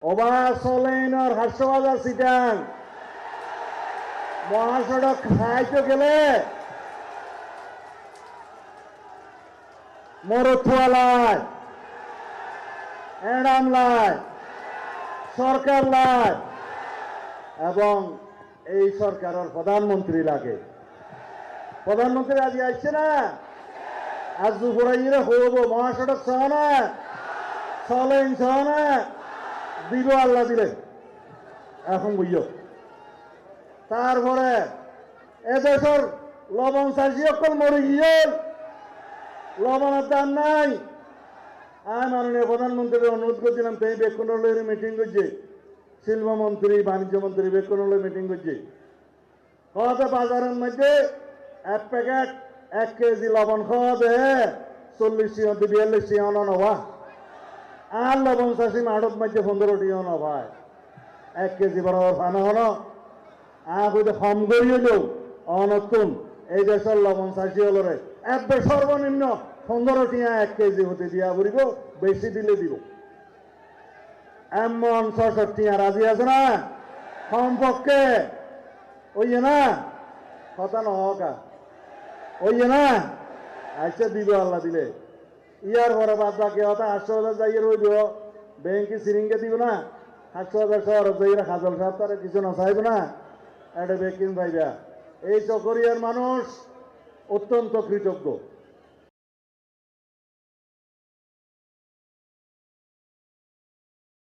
ওবা সলেনর হাস্যবাজার সিটাং মহাসড়ক খাইতে গেলে মরথুয়ালায় এড়ামলায় সরকার লাই এবং এই সরকারের প্রধানমন্ত্রী লাগে। প্রধানমন্ত্রী আজি আসছে না, আজ দুপুরে হব মহাসড়ক সহ না, চলেন সহ না, দিব আল্লাহ দিলে এখন বুঝো। তারপরে এদেশের লবণ চাষি অকল মরে গিয়ে লবণের দাম নাই। আমি মাননীয় প্রধানমন্ত্রীর অনুরোধ করছিলাম, তাই বেকুনলের মিটিং করছে, শিল্পমন্ত্রী বাণিজ্য মন্ত্রী বেকুনলের মিটিং করছে, খাওয়াতে বাজারের মধ্যে এক প্যাকেট 1 কেজি লবণ খাওয়া দে 40 টিয়া 42 টিয়া নবা, আর লবণ চাষি মাঠত মধ্যে 15 টিয়া নভাই 1 কেজি বরাবর ফানা হলো। হইতে কম করিয়ে দেও অনতুন এই দেশের লবণ চাষি হলরে একবার সর্বনিম্ন 15 টিয়া 1 কেজি হতে দিয়া বলিব, বেশি দিলে দিব। এমন 66 টিয়া রাজি আছে না কমপক্ষে? ওই না কথা নহকা ওই না আচ্ছা দিব আল্লাহ দিলে। ইয়ার পরে বাদ বাকি হতা 800,000 যাইয়ে রইব, ব্যাংকে সিরিঙ্গে দিব না 800,000 শহর যাইয়ে খাজল সাহেব তারা কিছু না চাইব না, এটা বেকিং পাইবা। এই চকরিয়ার মানুষ অত্যন্ত কৃতজ্ঞ।